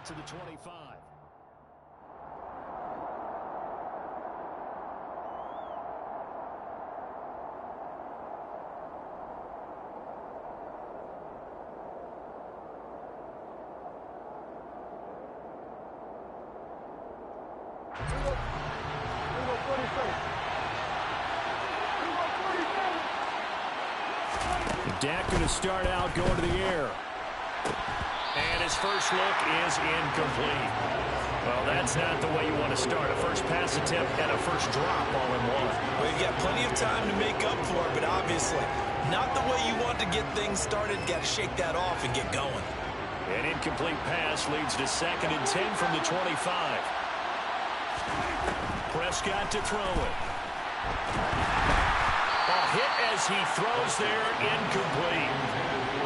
out to the 25. Dak going to start out going to the air. And his first look is incomplete. Well, that's not the way you want to start. A first pass attempt and a first drop all in one. Well, you've got plenty of time to make up for it, but obviously not the way you want to get things started. Got to shake that off and get going. An incomplete pass leads to 2nd and 10 from the 25. Prescott to throw it. A hit as he throws there, incomplete.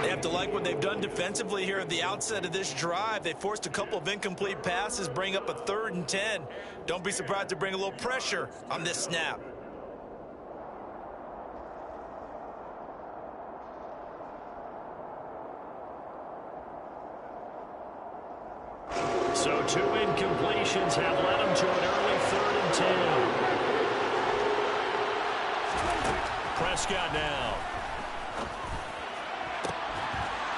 They have to like what they've done defensively here at the outset of this drive. They forced a couple of incomplete passes, bring up a 3rd and 10. Don't be surprised to bring a little pressure on this snap. So 2 incompletions have led him to an early 3rd and 10. Prescott now.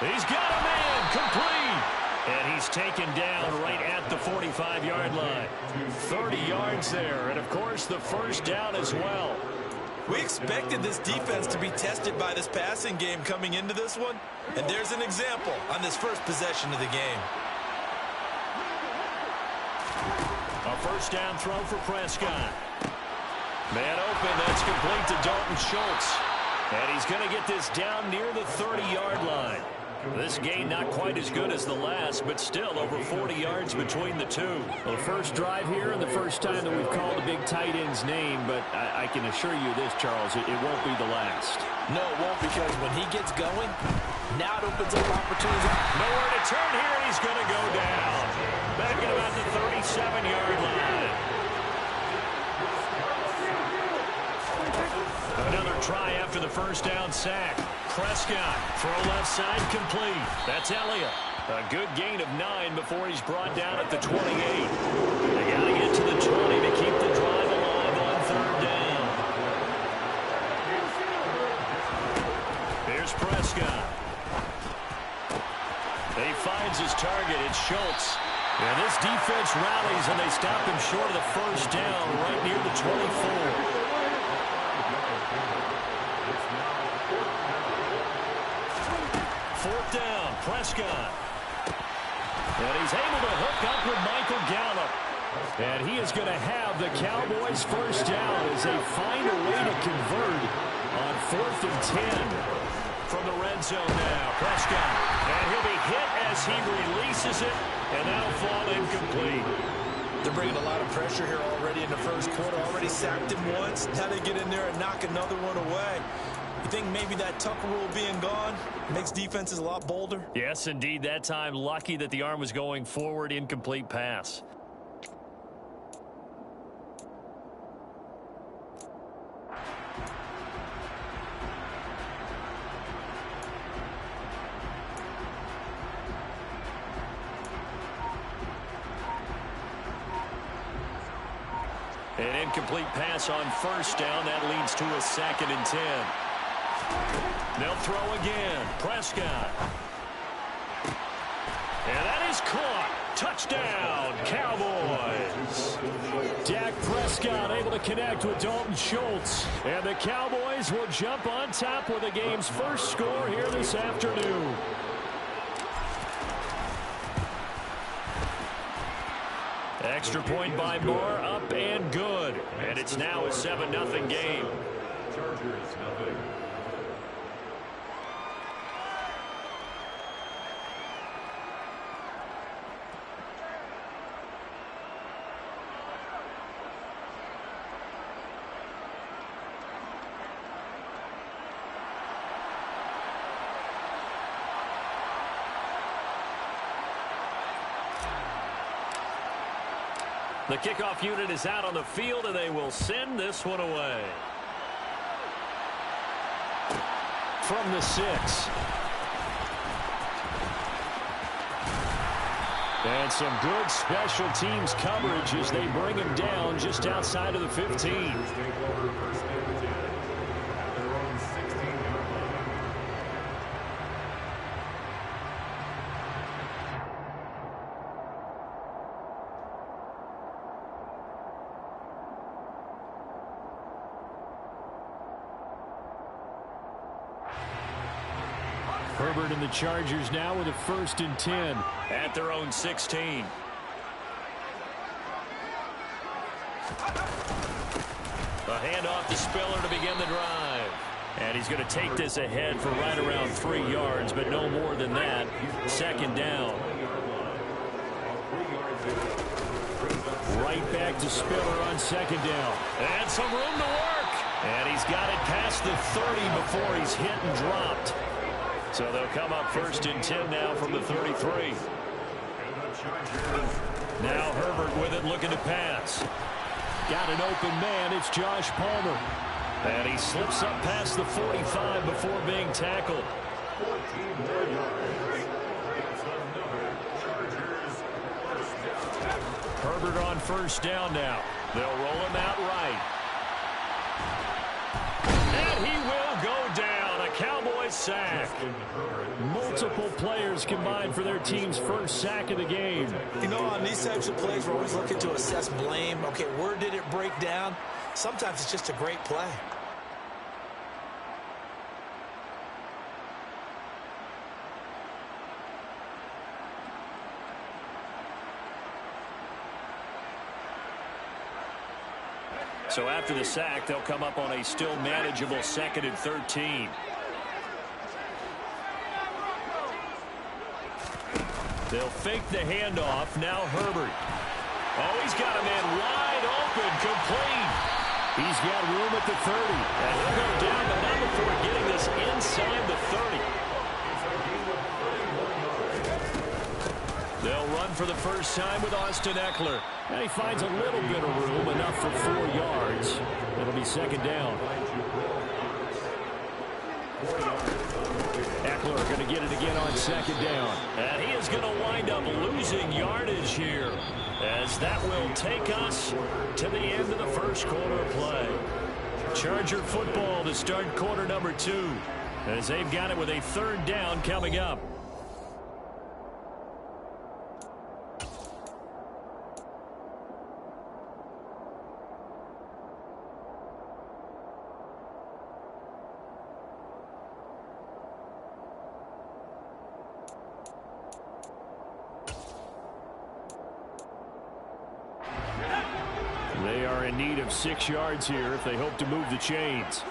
He's got a man complete. And he's taken down right at the 45-yard line. 30 yards there. And, of course, the first down as well. We expected this defense to be tested by this passing game coming into this one. And there's an example on this first possession of the game. A first down throw for Prescott. Man open, that's complete to Dalton Schultz. And he's going to get this down near the 30-yard line. This gain not quite as good as the last, but still over 40 yards between the two. Well, the first drive here and the first time that we've called a big tight end's name, but I can assure you this, Charles, it won't be the last. No, it won't, because when he gets going, now it opens up opportunity. Nowhere to turn here, and he's going to go down. Back at about the 37-yard line. Another try after the first down sack. Prescott, throw left side, complete. That's Elliott. A good gain of 9 before he's brought down at the 28. They got to get to the 20 to keep the drive alive on 3rd down. Here's Prescott. He finds his target. It's Schultz. And this defense rallies, and they stop him short of the first down right near the 24. Fourth down, Prescott. And he's able to hook up with Michael Gallup. And he is going to have the Cowboys' first down as they find a way to convert on 4th and 10. From the red zone now, Prescott. And he'll be hit as he releases it, and that'll fall incomplete. They're bringing a lot of pressure here already in the first quarter. Already sacked him once. Now they get in there and knock another one away. You think maybe that Tucker rule being gone makes defenses a lot bolder? Yes, indeed. That time, lucky that the arm was going forward, incomplete pass. An incomplete pass on first down. That leads to a 2nd and 10. They'll throw again. Prescott. And that is caught. Touchdown, Cowboys. Dak Prescott able to connect with Dalton Schultz. And the Cowboys will jump on top with the game's first score here this afternoon. Extra point by Moore, up and good. And it's now a 7-0 game. Chargers, nothing. The kickoff unit is out on the field, and they will send this one away. From the 6. And some good special teams coverage as they bring him down just outside of the 15. Herbert and the Chargers now with a 1st and 10 at their own 16. A handoff to Spiller to begin the drive. And he's going to take this ahead for right around 3 yards, but no more than that. 2nd down. Right back to Spiller on 2nd down. And some room to work. And he's got it past the 30 before he's hit and dropped. So they'll come up 1st and 10 now from the 33. Now Herbert with it, looking to pass. Got an open man. It's Josh Palmer. And he slips up past the 45 before being tackled. Herbert on 1st down now. They'll roll him out right. And he will go down. A Cowboys sack. Multiple players combined for their team's 1st sack of the game. You know, on these types of plays, we're always looking to assess blame. Okay, where did it break down? Sometimes it's just a great play. So after the sack, they'll come up on a still manageable 2nd and 13. They'll fake the handoff. Now Herbert. Oh, he's got a man wide open, complete. He's got room at the 30. And he'll go down, but not before getting this inside the 30. They'll run for the first time with Austin Eckler. And he finds a little bit of room, enough for 4 yards. It'll be 2nd down. Eckler going to get it again on 2nd down. And he is going to wind up losing yardage here, as that will take us to the end of the 1st quarter of play. Charger football to start quarter number 2, as they've got it with a 3rd down coming up. They are in need of 6 yards here if they hope to move the chains.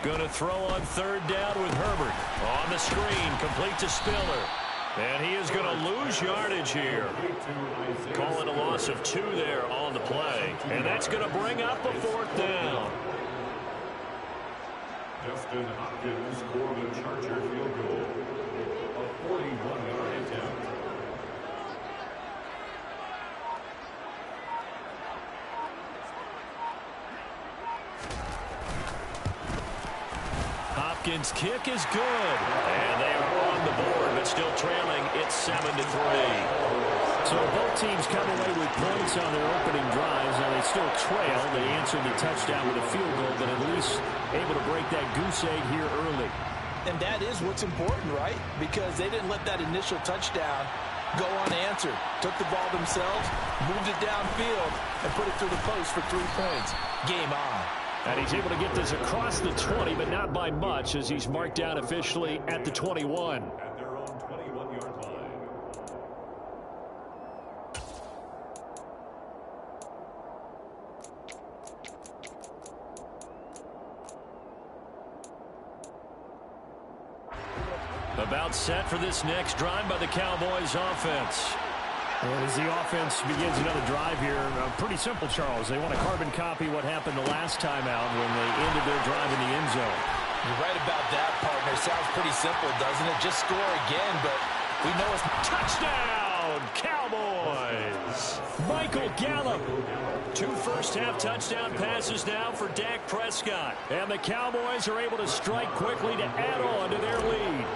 Going to throw on 3rd down with Herbert. On the screen, complete to Spiller. And he is going to lose yardage here. Call it a loss of 2 there on the play. And that's going to bring up a 4th down. Justin Hopkins scored a Charger field goal. A 41-yard attempt. Hopkins' kick is good. And they are on the board, but still trailing. It's 7-3. So both teams come away with points on their opening drives. Now they still trail. They answered the touchdown with a field goal, but at least able to break that goose egg here early. And that is what's important, right? Because they didn't let that initial touchdown go unanswered. Took the ball themselves, moved it downfield, and put it through the post for 3 points. Game on. And he's able to get this across the 20, but not by much, as he's marked down officially at the 21. At their own 21-yard line. About set for this next drive by the Cowboys offense. And as the offense begins another drive here, pretty simple, Charles. They want to carbon copy what happened the last time out when they ended their drive in the end zone. You're right about that, partner. Sounds pretty simple, doesn't it? Just score again, but we know it's Touchdown! touchdown, Cowboys. Michael Gallup. 2 first-half touchdown passes now for Dak Prescott. And the Cowboys are able to strike quickly to add on to their lead.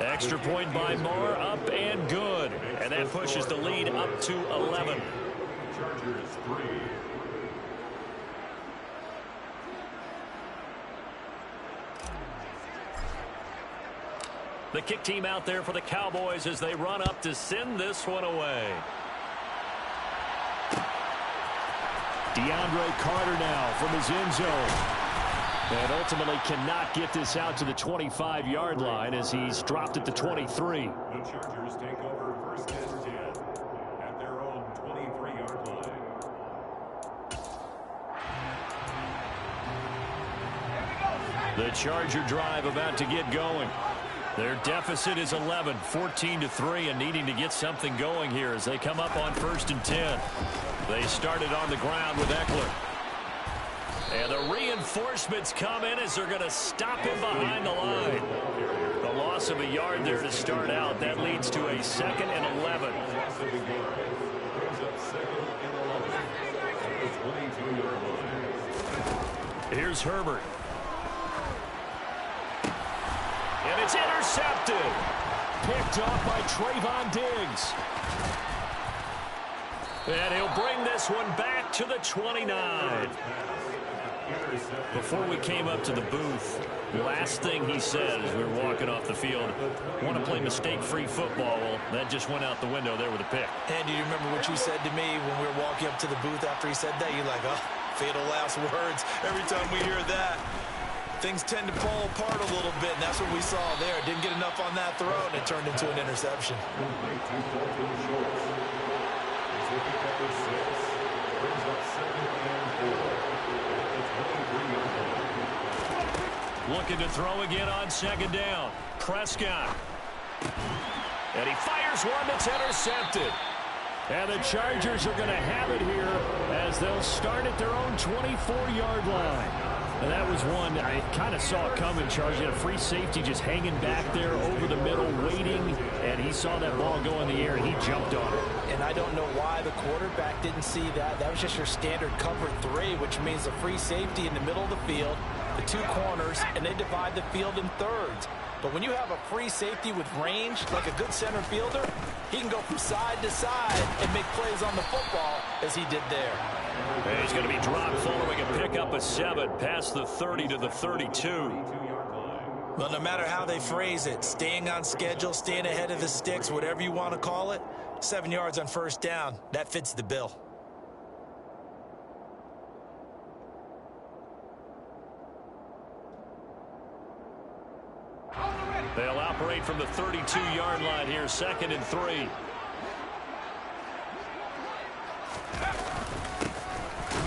Extra point by Moore, up and good. And that pushes the lead up to 11. Chargers 3. The kick team out there for the Cowboys as they run up to send this one away. DeAndre Carter now from his end zone. And ultimately cannot get this out to the 25-yard line as he's dropped at the 23. The Chargers take over first and 10 at their own 23-yard line. The Charger drive about to get going. Their deficit is 11, 14-3, and needing to get something going here as they come up on first and 10. They started on the ground with Eckler. And the reinforcements come in as they're going to stop him behind the line. The loss of a yard there to start out. That leads to a 2nd and 11. Here's Herbert. And it's intercepted. Picked off by Trayvon Diggs. And he'll bring this one back to the 29. Before we came up to the booth, the last thing he said as we were walking off the field, want to play mistake-free football. Well, that just went out the window there with a pick. And do you remember what you said to me when we were walking up to the booth after he said that? You're like, oh, fatal last words. Every time we hear that, things tend to fall apart a little bit, and that's what we saw there. Didn't get enough on that throw, and it turned into an interception. Looking to throw again on 2nd down. Prescott. And he fires one that's intercepted. And the Chargers are going to have it here as they'll start at their own 24-yard line. And that was one I kind of saw it coming. Chargers had a free safety just hanging back there over the middle, waiting. And he saw that ball go in the air, and he jumped on it. And I don't know why the quarterback didn't see that. That was just your standard cover 3, which means a free safety in the middle of the field, the 2 corners, and they divide the field in thirds. But when you have a free safety with range, like a good center fielder, he can go from side to side and make plays on the football as he did there. And he's going to be dropped following a pickup of 7 past the 30 to the 32. Well, no matter how they phrase it, staying on schedule, staying ahead of the sticks, whatever you want to call it, 7 yards on first down, that fits the bill. They'll operate from the 32-yard line here, 2nd and 3.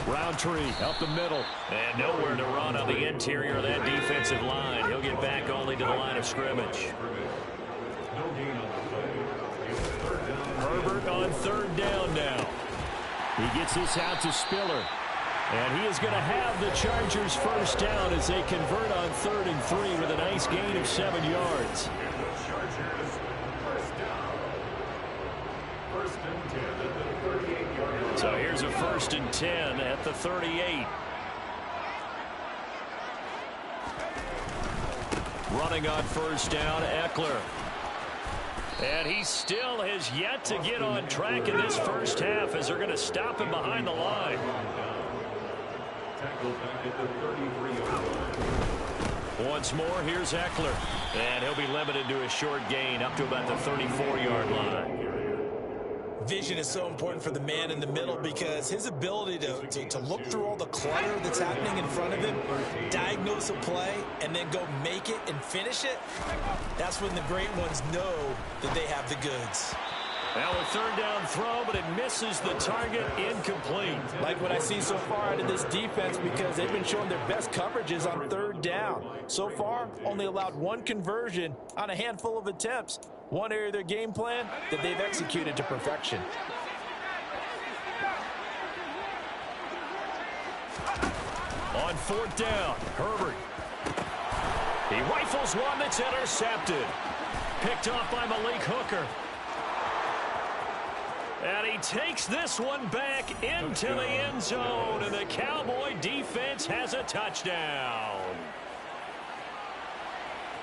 Roundtree up the middle. And nowhere to run on the interior of that defensive line. He'll get back only to the line of scrimmage. Herbert on 3rd down now. He gets this out to Spiller. And he is going to have the Chargers first down as they convert on 3rd and 3 with a nice gain of 7 yards. So here's a 1st and 10 at the 38. Running on first down, Eckler. And he still has yet to get on track in this first half as they're going to stop him behind the line. Once more, here's Eckler. And he'll be limited to a short gain up to about the 34-yard line. Vision is so important for the man in the middle because his ability to look through all the clutter that's happening in front of him, diagnose a play, and then go make it and finish it, that's when the great ones know that they have the goods. Now a 3rd down throw, but it misses the target, incomplete. Like what I see so far out of this defense because they've been showing their best coverages on 3rd down. So far, only allowed 1 conversion on a handful of attempts. One area of their game plan that they've executed to perfection. On 4th down, Herbert. He rifles one that's intercepted. Picked off by Malik Hooker. And he takes this one back into the end zone, and the Cowboy defense has a touchdown.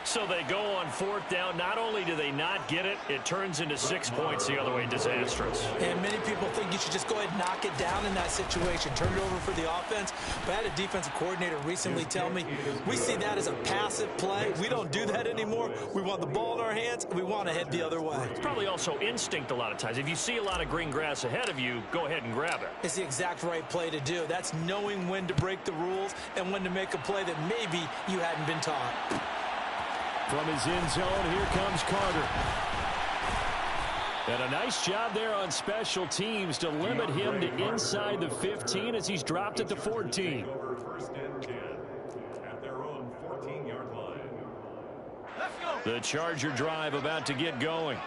So they go on fourth down. Not only do they not get it, it turns into 6 points the other way. Disastrous. And many people think you should just go ahead and knock it down in that situation. Turn it over for the offense. But I had a defensive coordinator recently tell me, we see that as a passive play. We don't do that anymore. We want the ball in our hands, and we want to head the other way. It's probably also instinct a lot of times. If you see a lot of green grass ahead of you, go ahead and grab it. It's the exact right play to do. That's knowing when to break the rules and when to make a play that maybe you hadn't been taught. From his end zone, here comes Carter. And a nice job there on special teams to limit him to inside the 15 as he's dropped at the 14. First and 10 at their own 14-yard line. The Charger drive about to get going.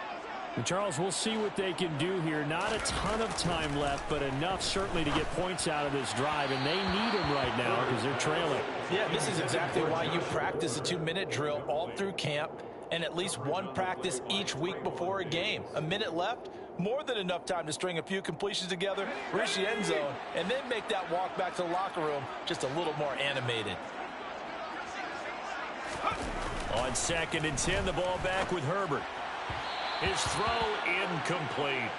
And Charles, we'll see what they can do here. Not a ton of time left, but enough certainly to get points out of this drive, and they need them right now because they're trailing. Yeah, this is exactly why you practice a 2-minute drill all through camp and at least one practice each week before a game. A minute left, more than enough time to string a few completions together, reach the end zone, and then make that walk back to the locker room just a little more animated. On 2nd and 10, the ball back with Herbert. His throw incomplete.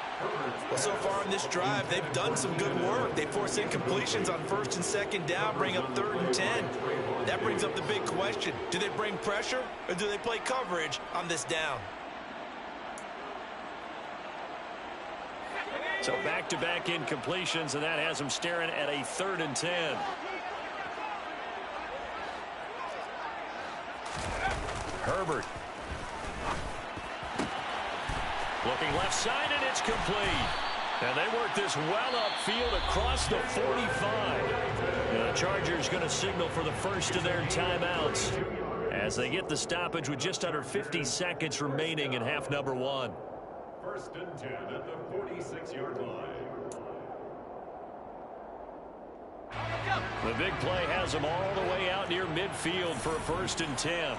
Well, so far in this drive, they've done some good work. They force incompletions on 1st and 2nd down, bring up 3rd and 10. That brings up the big question. Do they bring pressure or do they play coverage on this down? So back-to-back incompletions, and that has them staring at a 3rd and 10. Herbert. Looking left side, and it's complete. And they work this well upfield across the 45. The Chargers going to signal for the first of their timeouts as they get the stoppage with just under 50 seconds remaining in half number 1. 1st and 10 at the 46-yard line. The big play has them all the way out near midfield for a 1st and 10.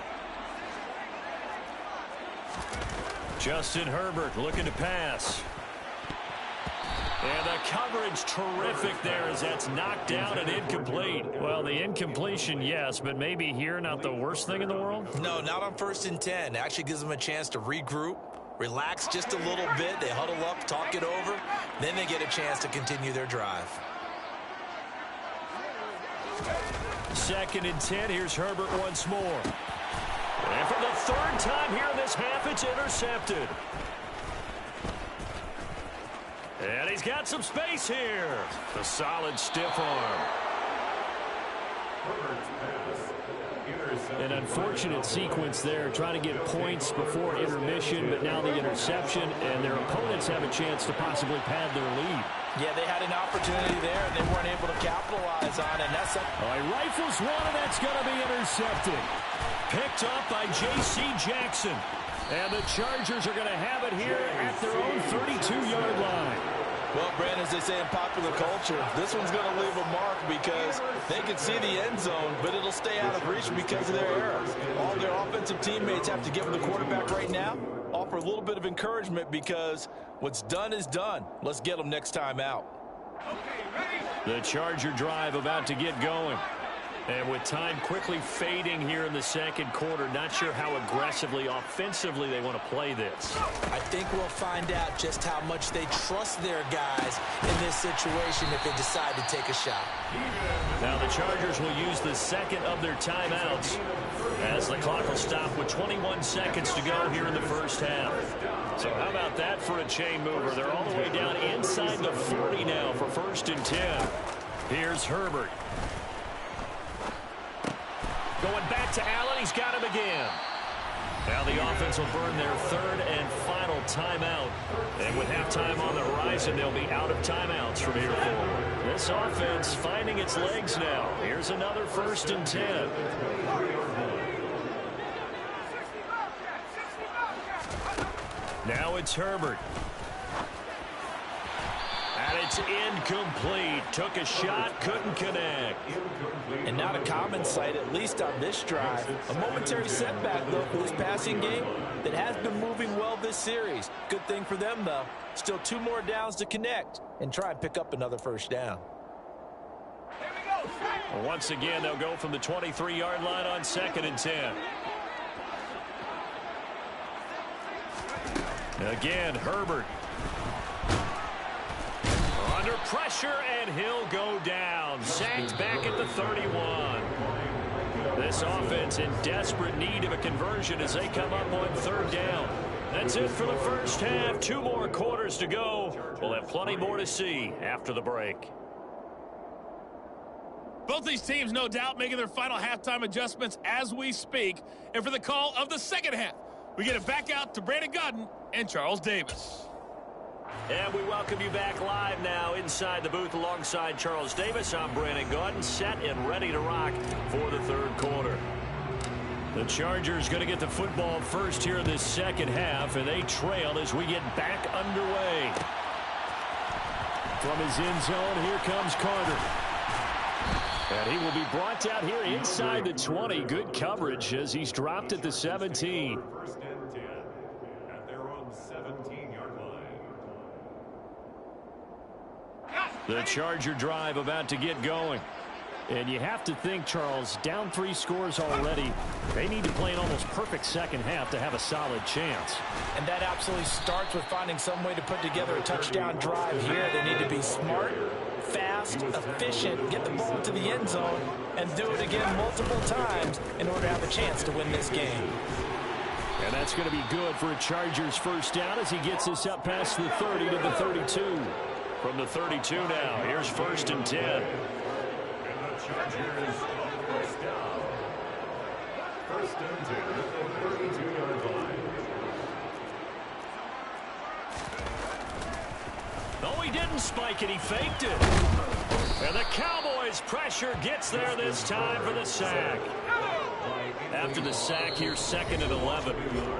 Justin Herbert looking to pass. And the coverage terrific there as that's knocked down and incomplete. Well, the incompletion, yes, but maybe here not the worst thing in the world? No, not on 1st and 10. It actually gives them a chance to regroup, relax just a little bit. They huddle up, talk it over. Then they get a chance to continue their drive. 2nd and 10. Here's Herbert once more. And for the 3rd time here in this half, it's intercepted. And he's got some space here. A solid stiff arm. An unfortunate sequence there, trying to get points before intermission, but now the interception, and their opponents have a chance to possibly pad their lead. Yeah, they had an opportunity there, and they weren't able to capitalize on it. And that's he rifles one, and that's going to be intercepted. Picked up by J.C. Jackson. And the Chargers are going to have it here at their own 32-yard line. Well, Brandon, as they say in popular culture, this one's going to leave a mark because they can see the end zone, but it'll stay out of reach because of their error. All their offensive teammates have to give the quarterback right now, offer a little bit of encouragement because what's done is done. Let's get them next time out. The Charger drive about to get going. And with time quickly fading here in the 2nd quarter, not sure how aggressively, offensively they want to play this. I think we'll find out just how much they trust their guys in this situation if they decide to take a shot. Now the Chargers will use the 2nd of their timeouts as the clock will stop with 21 seconds to go here in the 1st half. So how about that for a chain mover? They're all the way down inside the 40 now for 1st and 10. Here's Herbert. Going back to Allen, he's got him again. Now the offense will burn their 3rd and final timeout. And with halftime on the horizon, they'll be out of timeouts from here forward. This offense finding its legs now. Here's another 1st and 10. Now it's Herbert. And And it's incomplete. Took a shot, couldn't connect. And not a common sight, at least on this drive. A momentary setback, though, for this passing game that has been moving well this series. Good thing for them, though. Still 2 more downs to connect and try and pick up another first down. Once again, they'll go from the 23-yard line on 2nd and 10. Again, Herbert. Under pressure, and he'll go down. Sacked back at the 31. This offense in desperate need of a conversion as they come up on 3rd down. That's it for the first half. 2 more quarters to go. We'll have plenty more to see after the break. Both these teams, no doubt, making their final halftime adjustments as we speak. And for the call of the second half, we get it back out to Brandon Godden and Charles Davis. And we welcome you back live now inside the booth alongside Charles Davis. I'm Brandon Godden, set and ready to rock for the 3rd quarter. The Chargers going to get the football first here in this second half, and they trail as we get back underway. From his end zone, here comes Carter. And he will be brought down here inside the 20. Good coverage as he's dropped at the 17. First and 10 at their own 17-yard line. The Charger drive about to get going. And you have to think, Charles, down 3 scores already. They need to play an almost perfect second half to have a solid chance. And that absolutely starts with finding some way to put together a touchdown drive here. They need to be smart, fast, efficient, get the ball to the end zone, and do it again multiple times in order to have a chance to win this game. And that's going to be good for a Chargers first down as he gets us up past the 30 to the 32. From the 32 now, here's 1st and 10. Chargers first down. 1st and 10 at the 32-yard line. No, he didn't spike it. He faked it. And the Cowboys' pressure gets there this time for the sack. After the sack, here's 2nd and 11.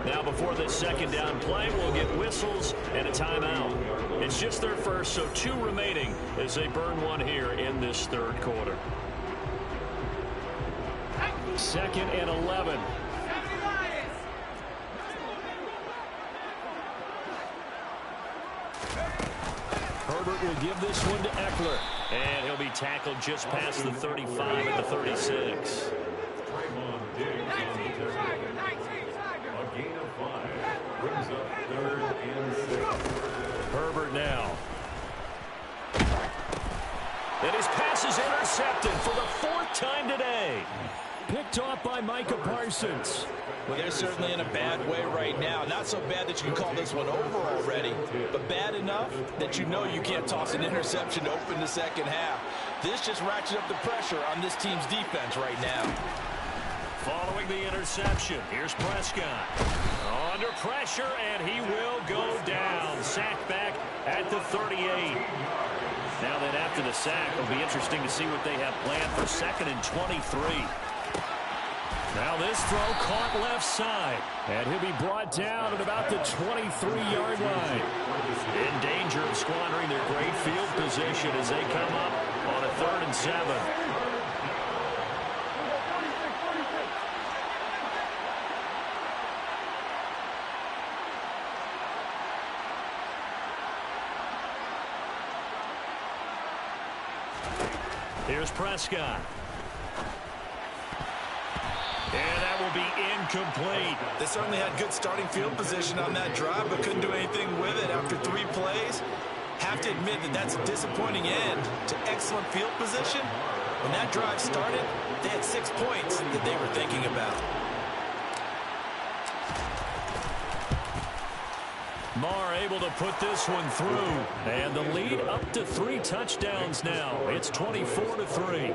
Now before this second down play, we'll get whistles and a timeout. It's just their first, so 2 remaining as they burn 1 here in this 3rd quarter. 2nd and 11. Herbert will give this one to Eckler. And he'll be tackled just past the 35 at the 36. A gain of 5 brings up 3rd and 6. Herbert now. And his pass is intercepted for the 4th time today. Picked off by Micah Parsons. Well, they're certainly in a bad way right now. Not so bad that you can call this one over already, but bad enough that you know you can't toss an interception to open the second half. This just ratchets up the pressure on this team's defense right now. Following the interception, here's Prescott. Under pressure, and he will go down. Sacked back at the 38. Now then, after the sack, it'll be interesting to see what they have planned for 2nd and 23. Now this throw caught left side. And he'll be brought down at about the 23-yard line. In danger of squandering their great field position as they come up on a 3rd and 7. Here's Prescott. And that will be incomplete. They certainly had good starting field position on that drive, but couldn't do anything with it after 3 plays. Have to admit that that's a disappointing end to excellent field position. When that drive started, they had 6 points that they were thinking about. Marr able to put this one through. And the lead up to 3 touchdowns now. It's 24-3.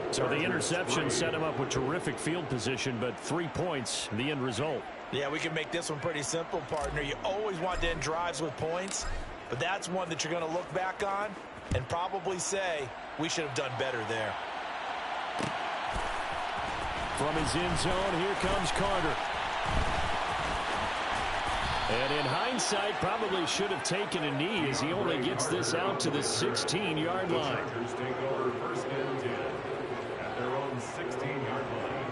So the interception set him up with terrific field position, but 3 points, the end result. Yeah, we can make this one pretty simple, partner. You always want to end drives with points, but that's one that you're going to look back on and probably say, we should have done better there. From his end zone, here comes Carter. And in hindsight, probably should have taken a knee as he only gets this out to the 16-yard line. Chargers take over first and 10 at their own 16-yard line.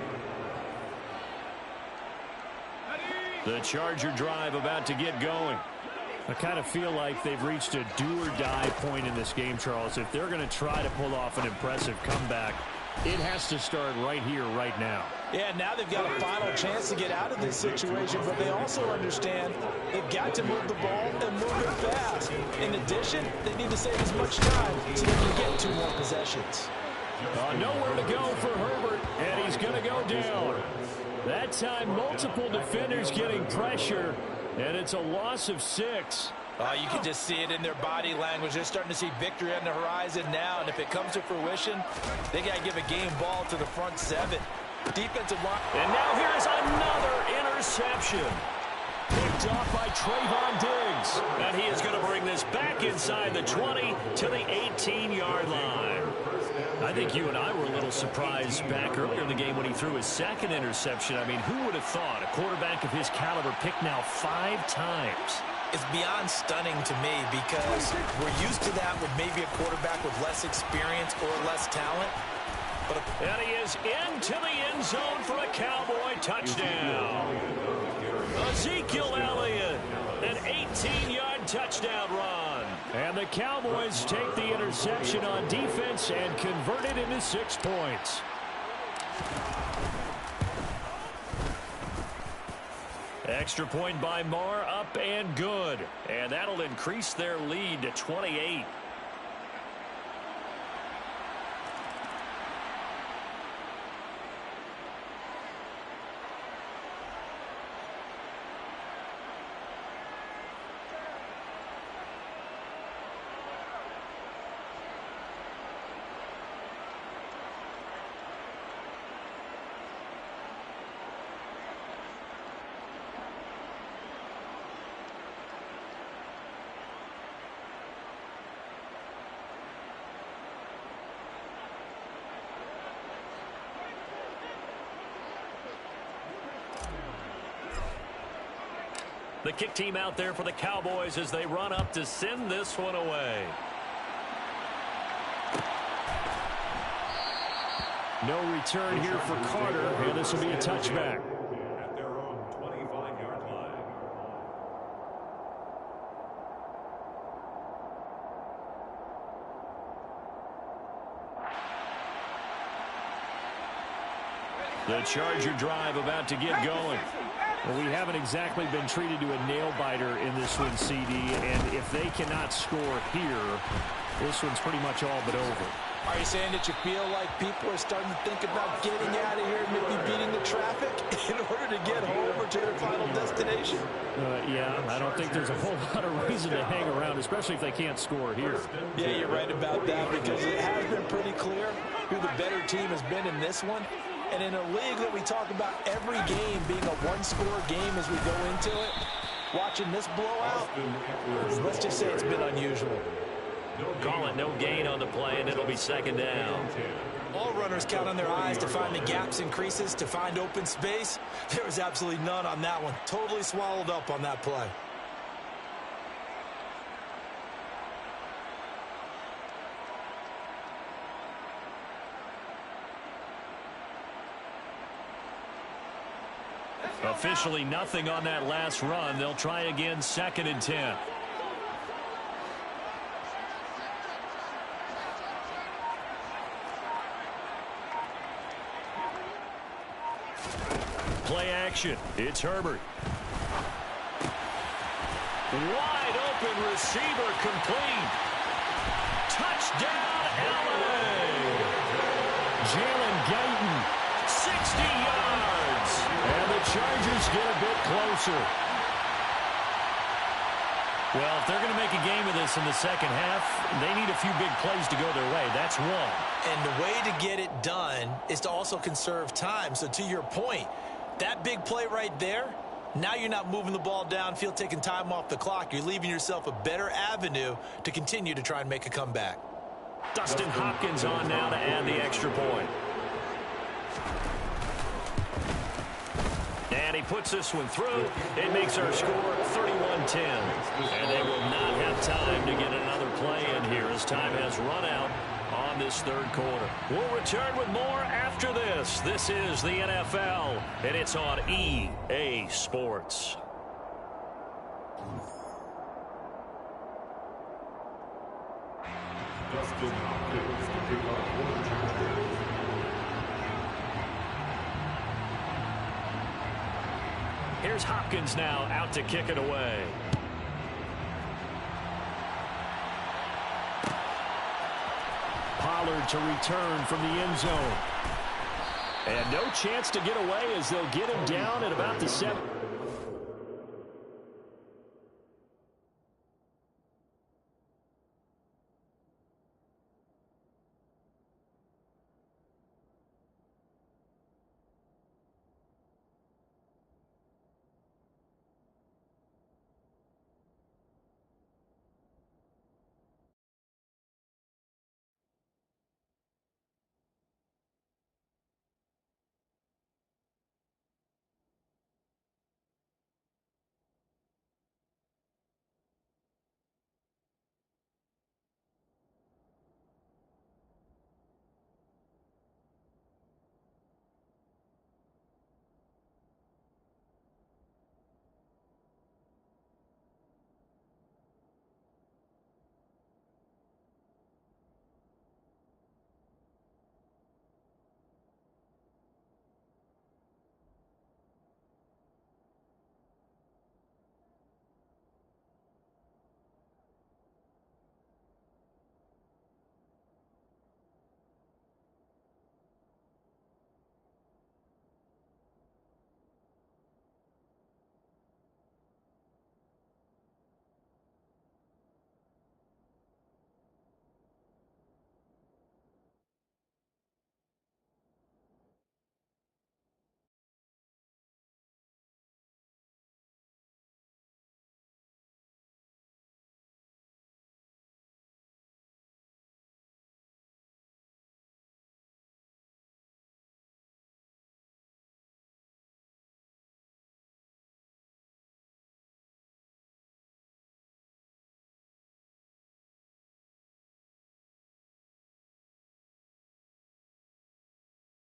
The Charger drive about to get going. I kind of feel like they've reached a do-or-die point in this game, Charles. If they're going to try to pull off an impressive comeback, it has to start right here, right now. Yeah, now they've got a final chance to get out of this situation, but they also understand they've got to move the ball and move it fast. In addition, they need to save as much time so they can get 2 more possessions. Nowhere to go for Herbert, and he's going to go down. That time, multiple defenders getting pressure, and it's a loss of 6. You can just see it in their body language. They're starting to see victory on the horizon now, and if it comes to fruition, they got to give a game ball to the front 7. Defensive line. And now here's another interception. Picked off by Trayvon Diggs. And he is going to bring this back inside the 20 to the 18-yard line. I think you and I were a little surprised back earlier in the game when he threw his 2nd interception. I mean, who would have thought a quarterback of his caliber picked now 5 times? It's beyond stunning to me because we're used to that with maybe a quarterback with less experience or less talent. And he is into the end zone for a Cowboy touchdown. Ezekiel Elliott, an 18-yard touchdown run. And the Cowboys take the interception on defense and convert it into 6 points. Extra point by Marr, up and good. And that'll increase their lead to 28. The kick team out there for the Cowboys as they run up to send this one away. No return here for Carter, and this will be a touchback. At their own 25-yard line. The Charger drive about to get going. Well, we haven't exactly been treated to a nail-biter in this one, CD, and if they cannot score here, this one's pretty much all but over. Are you saying that you feel like people are starting to think about getting out of here and maybe beating the traffic in order to get home or to their final destination? Yeah, I don't think there's a whole lot of reason to hang around, especially if they can't score here. Yeah, you're right about that because it has been pretty clear who the better team has been in this one. And in a league that we talk about every game being a one-score game as we go into it, watching this blowout, let's just say it's been unusual. Call it no gain on the play, and it'll be 2nd down. All runners count on their eyes to find the gaps and creases, to find open space. There was absolutely none on that one. Totally swallowed up on that play. Officially nothing on that last run. They'll try again, 2nd and 10. Play action. It's Herbert. Wide open receiver complete. Touchdown, LA. Jalen Guyton, 60 yards. And the Chargers get a bit closer. Well, if they're going to make a game of this in the second half, they need a few big plays to go their way. That's one. And the way to get it done is to also conserve time. So to your point, that big play right there, now you're not moving the ball downfield, taking time off the clock. You're leaving yourself a better avenue to continue to try and make a comeback. Dustin Hopkins on now to add the extra point. And And he puts this one through. It makes our score 31-10. And they will not have time to get another play in here as time has run out on this third quarter. We'll return with more after this. This is the NFL, and it's on EA Sports. Dustin Hopkins to kick off for the Chargers. Here's Hopkins now out to kick it away. Pollard to return from the end zone. And no chance to get away as they'll get him down at about the 7.